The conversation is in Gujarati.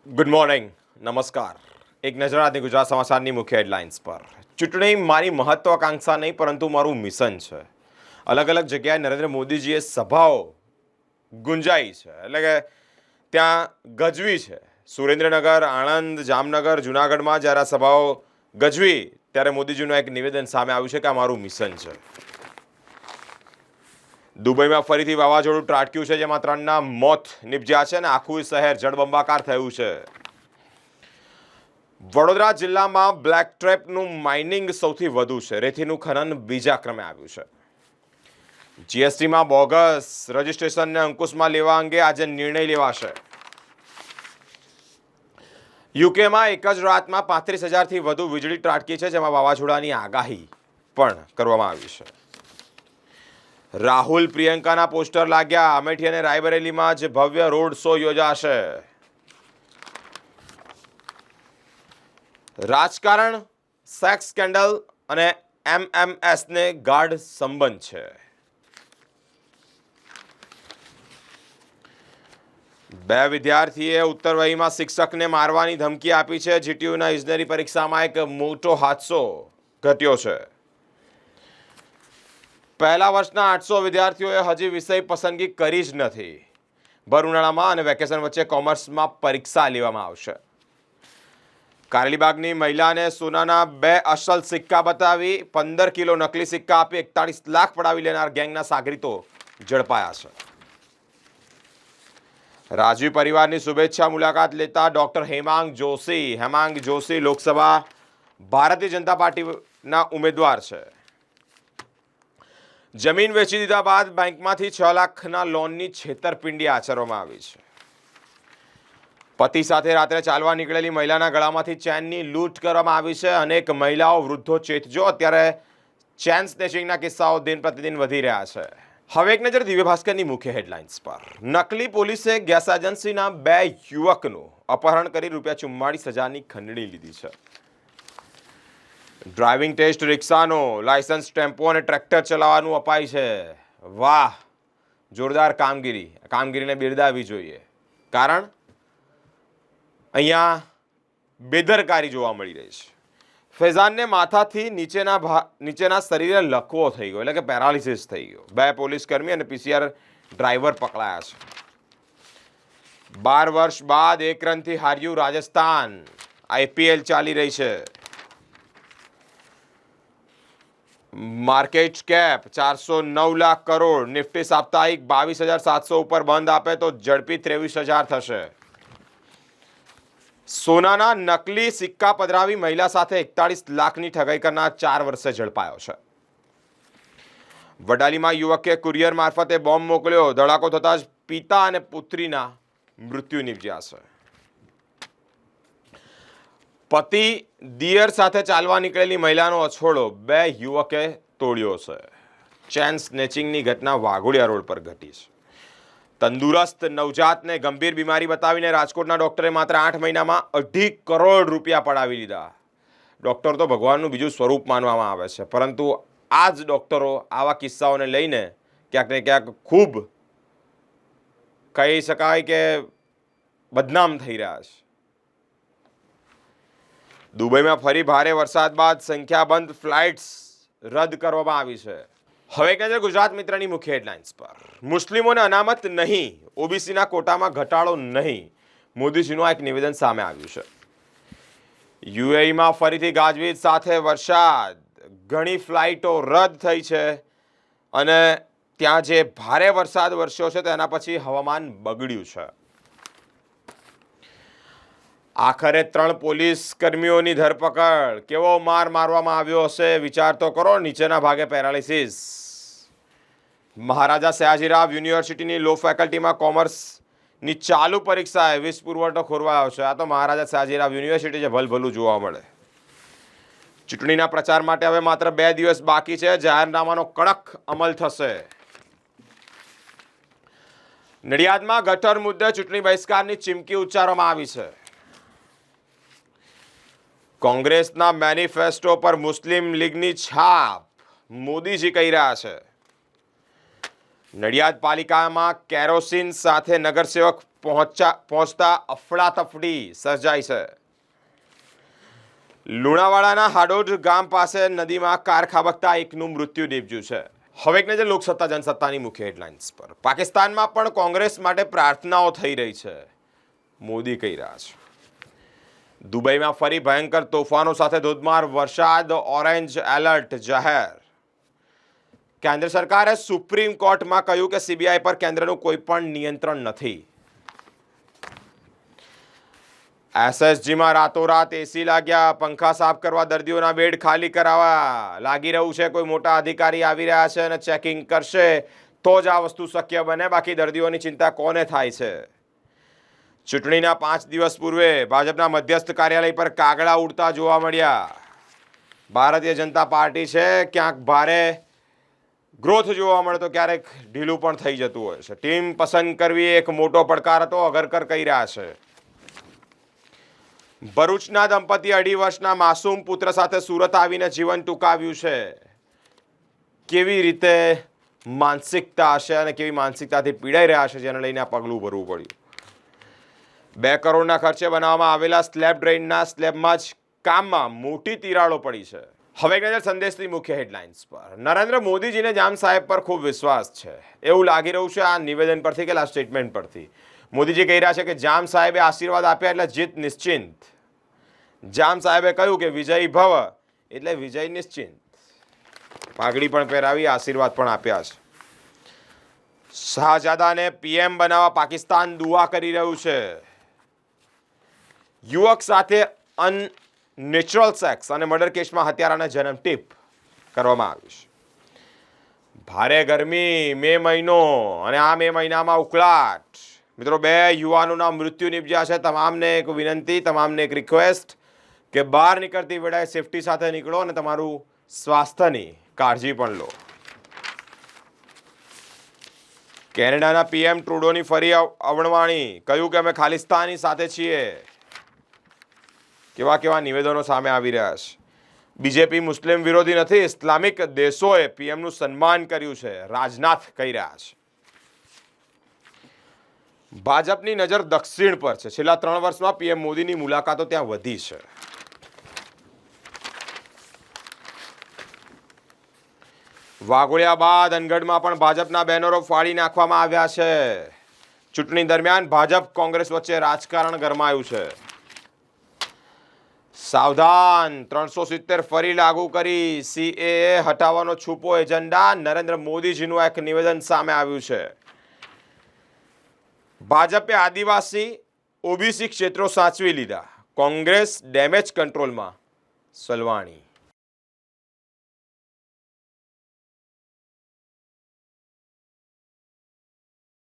ગુડ મોર્નિંગ, નમસ્કાર. એક નજર આજની ગુજરાત સમાચારની મુખ્ય હેડલાઇન્સ પર. ચૂંટણી મારી મહત્વાકાંક્ષા નહીં પરંતુ મારું મિશન છે. અલગ અલગ જગ્યાએ નરેન્દ્ર મોદીજીએ સભાઓ ગુંજાઈ છે, એટલે કે ત્યાં ગજવી છે. સુરેન્દ્રનગર, આણંદ, જામનગર, જુનાગઢમાં જ્યારે આ સભાઓ ગજવી ત્યારે મોદીજીનું એક નિવેદન સામે આવ્યું છે કે આ મારું મિશન છે. દુબઈમાં ફરીથી વાવાઝોડું ત્રાટક્યું છે, જેમાં 3ના મોત નિપજ્યા છે અને આખું શહેર જળબંબાકાર થયું છે. વડોદરા જિલ્લામાં બ્લેક ટ્રેપનું માઇનિંગ સૌથી વધુ છે. રેતીનું ખનન બીજા ક્રમે આવ્યું છે. જીએસટીમાં બોગસ રજીસ્ટ્રેશનને અંકુશમાં લેવા અંગે આજે નિર્ણય લેવાશે. યુકેમાં એક જ રાતમાં 35,000થી વધુ વીજળી ત્રાટકી છે, જેમાં વાવાઝોડાની આગાહી પણ કરવામાં આવી છે. રાહુલ પ્રિયંકાના પોસ્ટર લાગ્યા. અમેઠી અને રાયબરેલીમાં જ ભવ્ય રોડ શો યોજાશે. રાજકારણ, સેક્સ સ્કેન્ડલ અને એમએમએસને ગાઢ સંબંધ છે. બે વિદ્યાર્થીએ ઉત્તરવહીમાં શિક્ષકને મારવાની ધમકી આપી છે. જીટીયુના ઇજનેરી પરીક્ષામાં એક મોટો હાદસો ઘટ્યો છે. પહેલા વર્ષના 800 વિદ્યાર્થીઓએ હજી વિષય પસંદગી કરી જ નથી. ભર ઉનાળામાં અને વેકેશન વચ્ચે કોમર્સમાં પરીક્ષા લેવામાં આવશે. કારેલીબાગની મહિલાને સોનાના 2 અસલ સિક્કા બતાવી 15 કિલો નકલી સિક્કા આપી 41 લાખ પડાવી લેનાર ગેંગના સાગરીતો ઝડપાયા છે. રાજવી પરિવારની શુભેચ્છા મુલાકાત લેતા ડોક્ટર હેમાંગ જોશી લોકસભા ભારતીય જનતા પાર્ટીના ઉમેદવાર છે. જમીન વેચી દીધા બાદ બેંકમાંથી 6 લાખના લોનની છેતરપિંડી આચરવામાં આવી છે. પતિ સાથે રાત્રે ચાલવા નીકળેલી મહિલાના ગળામાંથી ચેનની લૂંટ કરવામાં આવી છે. અનેક મહિલાઓ, વૃદ્ધો ચેતજો. અત્યારે ચેન સ્નેચિંગના કિસ્સાઓ દિન પ્રતિદિન વધી રહ્યા છે. હવે એક નજર દિવ્ય ભાસ્કરની મુખ્ય હેડલાઇન્સ પર. નકલી પોલીસે ગેસ એજન્સીના 2 યુવકનું અપહરણ કરી ₹44,000ની ખંડણી લીધી છે. ડ્રાઇવિંગ ટેસ્ટ રિક્ષાનો લાયસન્સ, ટેમ્પો અને ટ્રેક્ટર ચલાવવાનું અપાય છે. વાહ, જોરદાર કામગીરીને બિરદાવવી જોઈએ. કારણ અહીંયા બેદરકારી જોવા મળી રહી છે. ફૈઝાનને માથાથી નીચેના શરીરે લકવો થઈ ગયો, એટલે કે પેરાલિસિસ થઈ ગયો. 2 પોલીસકર્મી અને પીસીઆર ડ્રાઈવર પકડાયા છે. 12 વર્ષ બાદ 1 રનથી હાર્યું રાજસ્થાન. આઈપીએલ ચાલી રહી છે. Market cap 409 lakh crore. Nifty સાપ્તાહિક 22,700 ઉપર બંધ આપે તો ઝડપી 23,000 થશે. સોનાના નકલી સિક્કા પધરાવી મહિલા સાથે 41 લાખની ઠગાઈ કરનાર 4 વર્ષે ઝડપાયો છે. વડાલીમાં યુવકે કુરિયર મારફતે બોમ્બ મોકલ્યો. ધડાકો થતાં જ પિતા અને પુત્રીના મૃત્યુ નિપજ્યા છે. પતિ દિયર સાથે ચાલવા નીકળેલી મહિલાનો અછોડો 2 યુવકે તોડ્યો છે. ચેન સ્નેચિંગની ઘટના વાઘોડિયા રોડ પર ઘટી છે. તંદુરસ્ત નવજાતને ગંભીર બીમારી બતાવીને રાજકોટના ડોક્ટરે માત્ર 8 મહિનામાં 2.5 કરોડ રૂપિયા પડાવી લીધા. ડોક્ટર તો ભગવાનનું બીજું સ્વરૂપ માનવામાં આવે છે, પરંતુ આ જ ડોક્ટરો આવા કિસ્સાઓને લઈને ક્યાંક ને ક્યાંક ખૂબ કહી શકાય કે બદનામ થઈ રહ્યા છે. દુબઈમાં ફરી ભારે વરસાદ બાદ સંખ્યાબંધ ફ્લાઇટ્સ રદ કરવામાં આવી છે. હવે એક નજર ગુજરાત મિત્રની મુખ્ય હેડલાઇન્સ પર. મુસ્લિમોને અનામત નહીં, ઓબીસીના કોટામાં ઘટાડો નહીં, મોદીજીનું એક નિવેદન સામે આવ્યું છે. યુએઈમાં ફરીથી ગાજવીજ સાથે વરસાદ. ઘણી ફ્લાઇટો રદ થઈ છે અને ત્યાં જે ભારે વરસાદ વરસ્યો છે તેના પછી હવામાન બગડ્યું છે. આખરે 3 પોલીસ કર્મીઓની ધરપકડ. કેવો માર મારવામાં આવ્યો હશે વિચાર તો કરો. નીચેના ભાગે પેરાલિસિસ. મહારાજા સયાજીરાવ યુનિવર્સિટીની લો ફેકલ્ટીમાં કોમર્સની ચાલુ પરીક્ષાએ વીજ પુરવઠો ખોરવાયો છે. આ તો મહારાજા સયાજીરાવ યુનિવર્સિટી જે ભલભલું જોવા મળે. ચૂંટણીના પ્રચાર માટે હવે માત્ર 2 દિવસ બાકી છે. જાહેરનામાનો કડક અમલ થશે. નડિયાદમાં ગટર મુદ્દે ચૂંટણી બહિષ્કારની ચીમકી ઉચ્ચારવામાં આવી છે. કોંગ્રેસના મેનિફેસ્ટો પર મુસ્લિમ લીગની છાપ. મોદીજી કહી રહ્યા છે. નડિયાદ પાલિકામાં કેરોસીન સાથે નગરસેવક પહોંચતા અફડાતફડી સર્જાઈ છે. લુણાવાડાના હાડોદ ગામ પાસે નદીમાં કાર ખાબકતા એકનું મૃત્યુ નીપજ્યું છે. હવે એક નજર લોકસત્તા જનસત્તાની મુખ્ય હેડલાઇન્સ પર. પાકિસ્તાનમાં પણ કોંગ્રેસ માટે પ્રાર્થનાઓ થઈ રહી છે. મોદી કહી રહ્યા છે. દુબઈમાં ફરી ભયંકર તોફાનો સાથે ધોધમાર વરસાદ, ઓરેન્જ એલર્ટ જાહેર. કેન્દ્ર સરકારે સુપ્રીમ કોર્ટમાં કહ્યું કે સીબીઆઈ પર કેન્દ્રનું કોઈ પણ નિયંત્રણ નથી. એસએસજીમાં રાતોરાત એસી લાગ્યા, પંખા સાફ કરવા, દર્દીઓના બેડ ખાલી કરાવવા. લાગી રહ્યું છે કોઈ મોટા અધિકારી આવી રહ્યા છે અને ચેકિંગ કરશે તો જ આ વસ્તુ શક્ય બને, બાકી દર્દીઓની ચિંતા કોને થાય છે. ચૂંટણીના 5 દિવસ પૂર્વે ભાજપના મધ્યસ્થ કાર્યાલય પર કાગડા ઉડતા જોવા મળ્યા. ભારતીય જનતા પાર્ટી છે ક્યાંક ભારે ગ્રોથ જોવા મળે તો ક્યારેક ઢીલું પણ થઈ જતું હોય છે. ટીમ પસંદ કરવી એક મોટો પડકાર હતો, અગરકર કહી રહ્યા છે. ભરૂચના દંપતી 2.5 વર્ષના માસૂમ પુત્ર સાથે સુરત આવીને જીવન ટૂંકાવ્યું છે. કેવી રીતે માનસિકતા હશે અને કેવી માનસિકતાથી પીડાઈ રહ્યા છે જેને લઈને આ પગલું ભરવું પડ્યું. 2 કરોડના ખર્ચે બનાવવામાં આવેલા સ્લેબ ડ્રેઇનના સ્લેબમાં જ કામમાં મોટી તિરાડો પડી છે. હવે એક નજર સંદેશની મુખ્ય હેડલાઇન્સ પર. નરેન્દ્ર મોદીજીને જામ સાહેબ પર ખૂબ વિશ્વાસ છે એવું લાગી રહ્યું છે આ નિવેદન પરથી કે આ સ્ટેટમેન્ટ પરથી. મોદીજી કહી રહ્યા છે કે જામ સાહેબે આશીર્વાદ આપ્યા એટલે જીત નિશ્ચિંત. જામ સાહેબે કહ્યું કે વિજય ભવ એટલે વિજય નિશ્ચિંત. પાઘડી પણ પહેરાવી, આશીર્વાદ પણ આપ્યા છે. શાહજાદાને પીએમ બનાવવા પાકિસ્તાન દુઆ કરી રહ્યું છે. યુવક સાથે અનનેચરલ સેક્સ અને મર્ડર કેસમાં હત્યારાના જન્મ ટીપ કરવામાં આવ્યું છે. ભારે ગરમી, મે મહિનો અને આ મે મહિનામાં ઉકળાટ. મિત્રો, 2 યુવાનોના મૃત્યુ નિપજ્યા છે. તમામને એક વિનંતી, તમામને એક રિક્વેસ્ટ કે બહાર નીકળતી વેળાએ સેફટી સાથે નીકળો અને તમારું સ્વાસ્થ્યની કાળજી પણ લો. કેનેડાના પીએમ ટ્રુડોની ફરી અવણવાણી, કહ્યું કે અમે ખાલિસ્તાની સાથે છીએ. કેવા નિવેદનો સામે આવી રહ્યા છે. બીજેપી મુસ્લિમ વિરોધી નથી, ઇસ્લામિક દેશોએ પીએમનું સન્માન કર્યું છે, રાજનાથ કહી રહ્યા છે. ભાજપની નજર દક્ષિણ પર છે. છેલ્લા 3 વર્ષમાં પીએમ મોદીની મુલાકાતો ત્યાં વધી છે. વાઘોડિયા બાદ અનગઢમાં પણ ભાજપના બેનરો ફાડી નાખવામાં આવ્યા છે. ચૂંટણી દરમિયાન ભાજપ કોંગ્રેસ વચ્ચે રાજકારણ ગરમાયું છે. સાવધાન, 370 ફરી લાગુ કરી, સીએએ હટાવવાનો છુપો એજન્ડા. નરેન્દ્ર મોદીજીનું એક નિવેદન સામે આવ્યું છે. ભાજપે આદિવાસી ઓબીસી ક્ષેત્રો સાચવી લીધા, કોંગ્રેસ ડેમેજ કંટ્રોલમાં સલવાણી.